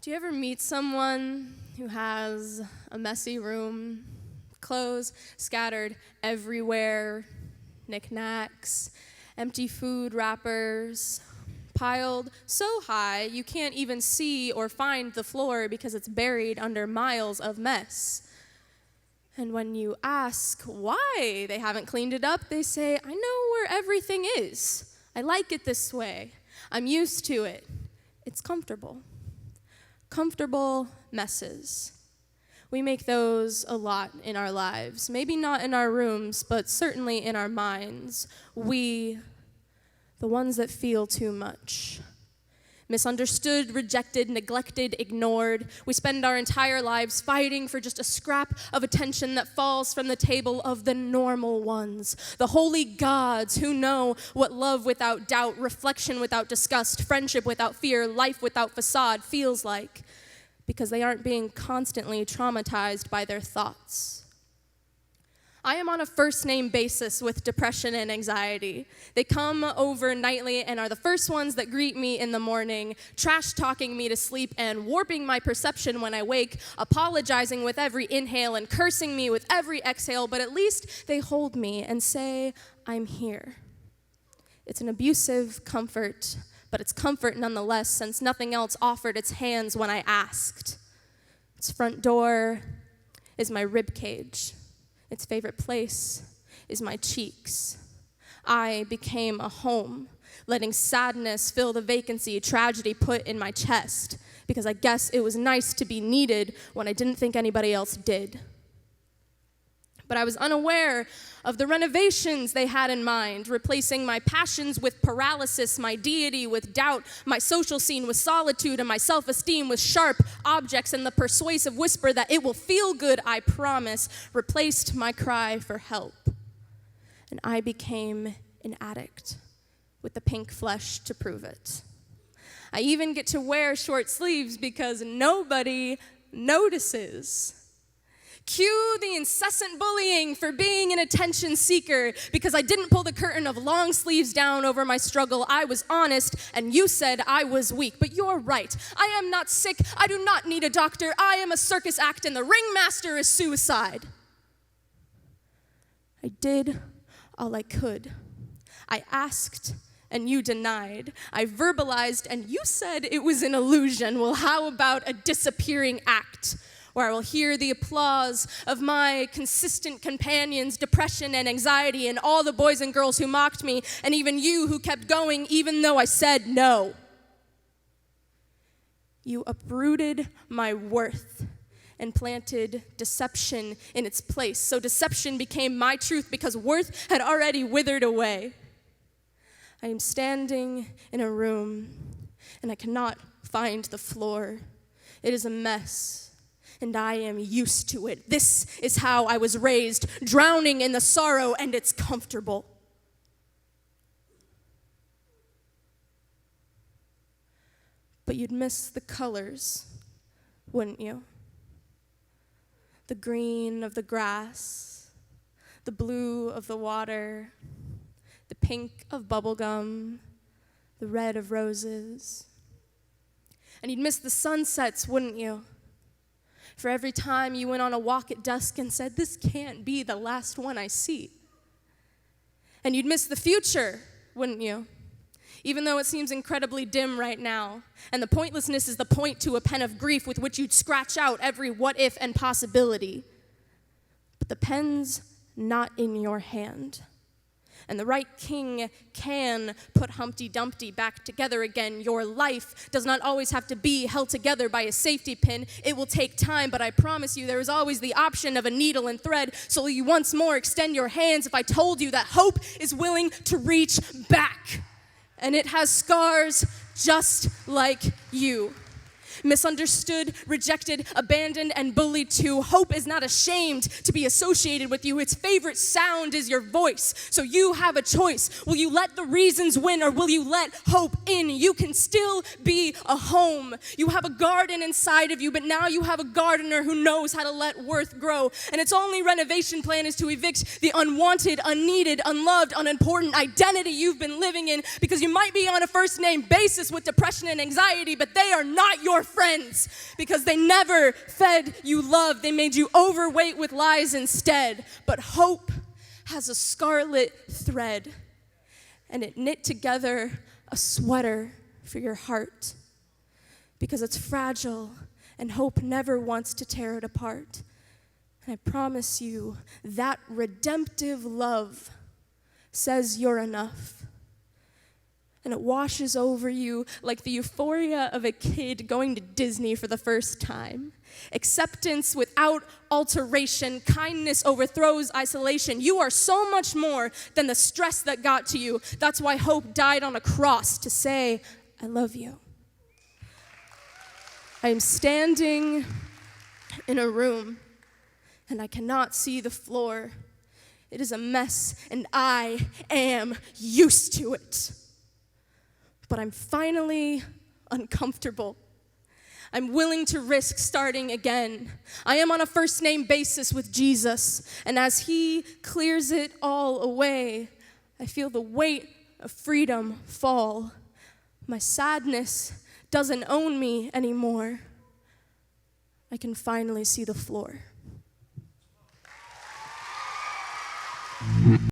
Do you ever meet someone who has a messy room, clothes scattered everywhere, knickknacks, empty food wrappers, piled so high you can't even see or find the floor because it's buried under miles of mess? And when you ask why they haven't cleaned it up, they say, I know where everything is. I like it this way. I'm used to it. It's comfortable. Comfortable messes. We make those a lot in our lives. Maybe not in our rooms, but certainly in our minds. We, the ones that feel too much. Misunderstood, rejected, neglected, ignored. We spend our entire lives fighting for just a scrap of attention that falls from the table of the normal ones, the holy gods who know what love without doubt, reflection without disgust, friendship without fear, life without facade feels like, because they aren't being constantly traumatized by their thoughts. I am on a first-name basis with depression and anxiety. They come over nightly and are the first ones that greet me in the morning, trash-talking me to sleep and warping my perception when I wake, apologizing with every inhale and cursing me with every exhale, but at least they hold me and say, I'm here. It's an abusive comfort, but it's comfort nonetheless, since nothing else offered its hands when I asked. Its front door is my rib cage. Its favorite place is my cheeks. I became a home, letting sadness fill the vacancy tragedy put in my chest, because I guess it was nice to be needed when I didn't think anybody else did. But I was unaware of the renovations they had in mind, replacing my passions with paralysis, my deity with doubt, my social scene with solitude, and my self-esteem with sharp objects and the persuasive whisper that it will feel good, I promise, replaced my cry for help. And I became an addict with the pink flesh to prove it. I even get to wear short sleeves because nobody notices. Cue the incessant bullying for being an attention seeker because I didn't pull the curtain of long sleeves down over my struggle. I was honest, and you said I was weak. But you're right. I am not sick. I do not need a doctor. I am a circus act, and the ringmaster is suicide. I did all I could. I asked, and you denied. I verbalized, and you said it was an illusion. Well, how about a disappearing act? Where I will hear the applause of my consistent companions, depression and anxiety, and all the boys and girls who mocked me, and even you who kept going even though I said no. You uprooted my worth and planted deception in its place. So deception became my truth because worth had already withered away. I am standing in a room, and I cannot find the floor. It is a mess. And I am used to it. This is how I was raised, drowning in the sorrow, and it's comfortable. But you'd miss the colors, wouldn't you? The green of the grass, the blue of the water, the pink of bubblegum, the red of roses. And you'd miss the sunsets, wouldn't you? For every time you went on a walk at dusk and said, this can't be the last one I see. And you'd miss the future, wouldn't you? Even though it seems incredibly dim right now. And the pointlessness is the point to a pen of grief with which you'd scratch out every what if and possibility. But the pen's not in your hand. And the right king can put Humpty Dumpty back together again. Your life does not always have to be held together by a safety pin. It will take time, but I promise you there is always the option of a needle and thread. So will you once more extend your hands if I told you that hope is willing to reach back? And it has scars just like you. Misunderstood, rejected, abandoned, and bullied too. Hope is not ashamed to be associated with you. Its favorite sound is your voice. So you have a choice. Will you let the reasons win, or will you let hope in? You can still be a home. You have a garden inside of you, but now you have a gardener who knows how to let worth grow. And its only renovation plan is to evict the unwanted, unneeded, unloved, unimportant identity you've been living in, because you might be on a first name basis with depression and anxiety, but they are not your your friends because they never fed you love. They made you overweight with lies instead. But hope has a scarlet thread, and it knit together a sweater for your heart because it's fragile and hope never wants to tear it apart. And I promise you that redemptive love says you're enough. And it washes over you like the euphoria of a kid going to Disney for the first time. Acceptance without alteration. Kindness overthrows isolation. You are so much more than the stress that got to you. That's why hope died on a cross to say, I love you. I am standing in a room and I cannot see the floor. It is a mess and I am used to it. But I'm finally uncomfortable. I'm willing to risk starting again. I am on a first name basis with Jesus, and as he clears it all away, I feel the weight of freedom fall. My sadness doesn't own me anymore. I can finally see the floor.